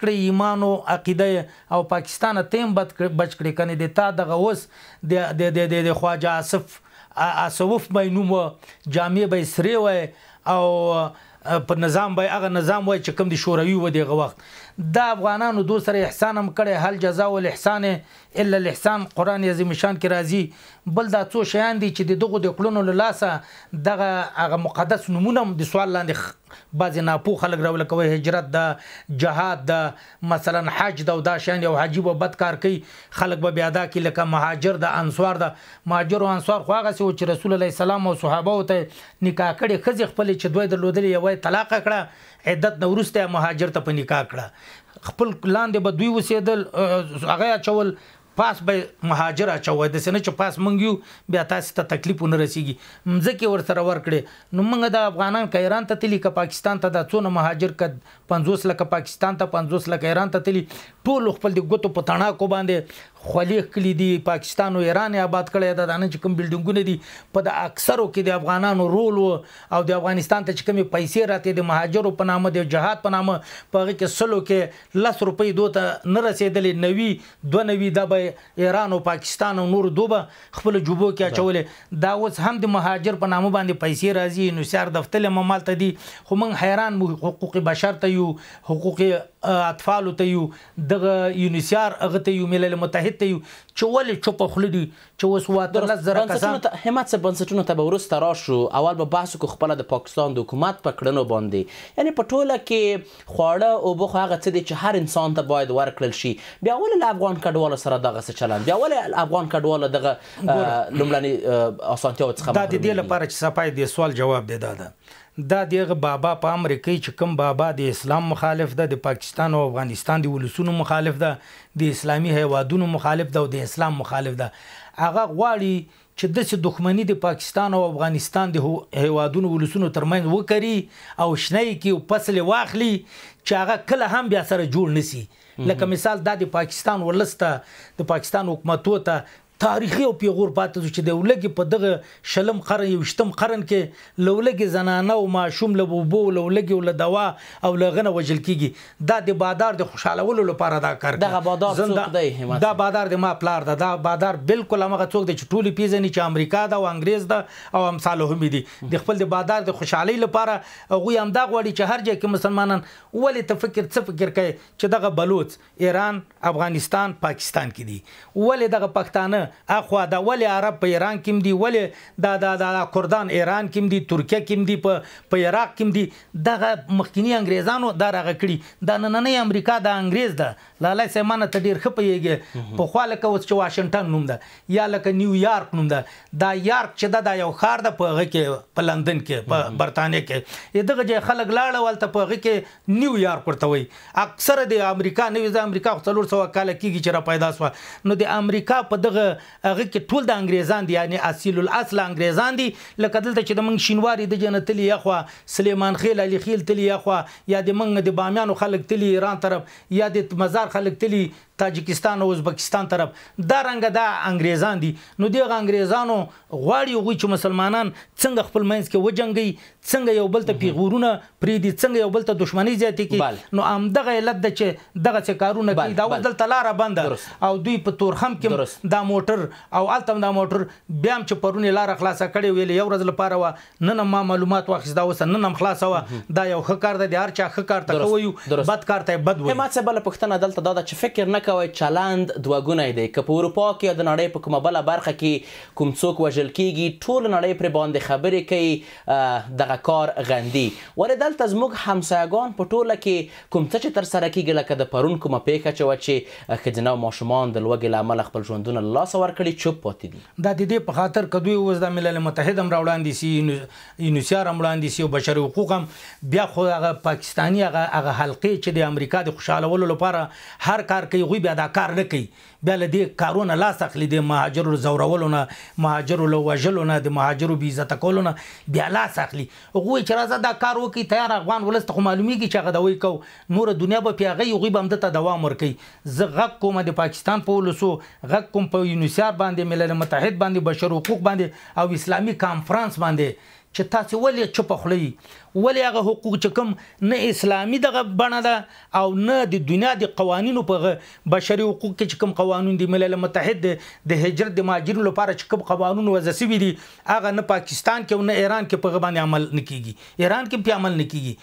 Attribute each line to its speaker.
Speaker 1: کړی ایمان او عقیده او پاکستان ته هم بچ کړی کنه د تا دغه اوس د خواجه آصف بینوم جامع به سری وای او په نظام به هغه نظام وای چې کوم د شوروي و دغه وخت دا افغانانو دو سره احسان هم کړی هل جزاء الاحسان الا الاحسان قرآن عظیم شان کې راځي بل دا څو شیان دي چې دغه د کړونو له لاسه دغه هغه مقدس نمونه د سوال لاندې بعضې ناپوه خلک راوله کوي هجرت ده جهاد ده مثلا حج ده او دا شیان یو حاجي به بد کار کوي خلک به بیا ادا کړي لکه مهاجر ده انصار ده مهاجر او انصار خو هغسې و چې رسول الله سلام او صحابهو ته نکاح کړې ښځې خپلې چې دوی درلودلې یوه یې طلاقه کړه عدت نه وروسته مهاجر ته په نکاح کړه خپل لاندې به دوی اوسېدل هغه اچول پاس به مهاجر اچوي د سینه چې پاس منګیو بیا تاسو ته تکلیف نه رسیږي مځکه ورسره ورکړي نو موږ د افغانان که ایران ته تلی که پاکستان ته د څونه مهاجر ک 50 لکه پاکستان ته 50 لکه ایران ته تلی ټول خپل د ګوتو په تڼاکو باندې خلیق کلی دی پاکستان او ایران آباد کړی دا نه چې کوم بلډینګونه دي په د اکثرو کې د افغانانو رول او د افغانستان ته چې کومې پیسې راتې د مهاجرو په نامه د جهاد په نامه په هغه کې سلو کې 10 روپۍ دوته نه رسیدلې 92 د ایران او پاکستان او نور دوبه خپل جوبو کې اچولې دا اوس هم د مهاجر په نامه باندې پیسې راځي نو سیار دفتر ممال ته دي خو موږ حیران حقوق بشر ته یو حقوق اطفال ته یو دغه یونیسیار هغه ته یو ملل متحد ته یو چې ولې چوپ خلدي چې اوس واته لزر کسان
Speaker 2: همت څه بنسټونو ته به ورسته راشو اول به بحث کو خپل د پاکستان د حکومت په کړنو باندې یعنی په ټوله کې خواړه او بخو هغه څه دي چې هر انسان ته باید ورکړل شي بیا ولې افغان کډوالو سره دغه څه چلند بیا ولې افغان کډوالو دغه لومړني اسانتیاو څخه
Speaker 1: دا د دې لپاره چې صفای د سوال جواب دی دا دغه بابا په امریکای چې کوم بابا د اسلام مخالف ده د پاکستان او افغانستان د ولسونو مخالف ده د اسلامي هیوادونو مخالف ده او د اسلام مخالف ده هغه غواړي چې داسې دښمني د پاکستان او افغانستان د هیوادونو ولسونو ترمنځ وکړي او شنه کړي او فصل واخلي چې هغه کله هم بیا سره جوړ نسی لکه مثال دا د پاکستان ولسته د پاکستان حکومتو ته تاریخي او پیغور پاتې چې د ولګي په دغه شلم قرن یوشتم قرن کې لولګي زنانه او ماشوم له بوبو لولګي ول دوا او لغنه وجل کیږي دا د بادار د خوشالولو لپاره دا کار
Speaker 2: دغه بادار څوک دی
Speaker 1: دا بادار د ما پلار دا بادار بالکل هغه څوک دی چې ټولي پیژني چې امریکا دا او انګريز دا او امثال هم دي د خپل د بادار د خوشحالي لپاره هغه هم دا غوړي چې هر ځای کې مسلمانان ولې تفکر څه فکر کوي چې دغه بلوچ ایران افغانستان پاکستان کې دي ولې دغه پښتانه اخوا دا ولې عرب په ایران کې دي ولې دا کردان ایران کې دي ترکیه کې دي په عراق کې دي دغه مخکینی انګريزانو دا راغ کړي دا نننۍ امریکا د انګريز ده لاله سیمانه ته ډیر خپيږي په خواله کې اوس چې واشنگټن نوم ده یا لکه نیویارک نوم ده دا یارک چې دا یو خار ده په هغه کې په لندن کې په برتانیې کې دغه ځای خلک لاړه ولته په هغه کې نیویارک ورته وي اکثر د امریکا نوې د امریکا 300 کال کېږي چې را پیدا شو نو د امریکا په دغه هغه کې ټول د انګريزان دي یعنی اصیل الاصل انګريزان دي لکه دلته چې د منګ شینواری د جنتلی یخوا سلیمان خیل علی خیل تلی یخوا یا د منګ د بامیانو خلک تلی ایران طرف یا د مزار خلک تلی تاجکستان او ازبکستان طرف دا رنګ دا انګريزان دي نو دغه انګريزانو غواړي غوي چې مسلمانان څنګه خپل منځ کې وجنګي څنګه یو بل ته پیغورونه پری دي څنګه یو بل ته دښمنۍ زیاتې کی نو ام دغه علت د چې دغه څه کارونه کوي دا ول تلاره بند او دوی په تورخم کې دا موټر او التم دا موټر بیا چې پرونی لار خلاصه کړي ویل یو ورځ لپاره و نن ما معلومات واخیست دا وس نن خلاص و دا یو خکار د هر چا خکار ته کوي بد کار ته بد وي
Speaker 2: ما څه بل پښتنه دلته دا چې فکر نه کوي چلند دوه ګونی دی که په اروپا کې د نړۍ په کومه بله برخه کې کوم څوک وژل کیږي ټول نړۍ پرې باندې خبرې کوي دغه کار غندي ولې دلته زموږ همسایګان په ټوله کې کوم څه چې ترسره کیږي لکه د پرون کومه پیښه چې وه چې ښځینه او ماشومان د لوږې له امله خپل ژوندونه له لاسه ورکړي چوپ پاتې دي
Speaker 1: دا د دې په خاطر که دوی اوس د ملل متحد هم راوړاندې سي یونیسیار هم وړاندې سي او بشري حقوق هم بیا خو هغه پاکستاني هغه حلقې چې د امریکا د خوشحالولو لپاره هر کار کوي هغوی بیا دا کار نه کوي بیا له دې کارونه لاس اخلي د مهاجرو زورولو نه مهاجرو له وژلو نه د مهاجرو بې عزته کولو نه بیا لاس اخلي هغوی چې راځه دا کار وکړي تیار افغان ولس ته خو معلومیږي چې هغه دوی کو نوره دنیا به پې هغوی هغوی به همدته دوام ورکوي زه غږ کوم د پاکستان په ولسو غږ کوم په یونیسیار باندې ملل متحد باندې بشر حقوق باندې او اسلامي کانفرنس باندې چې تاسو ولې چپ خولي ولې هغه حقوق چې کوم نه اسلامي دغه بڼه ده او نه د دنیا د قوانینو په بشري حقوق کې چې کوم قوانین دي ملل متحد د هجرت د مهاجرینو لپاره چې کوم قوانین وضع شوي دي هغه نه پاکستان کې او نه ایران کې په باندې عمل نکېږي ایران کې په عمل نکېږي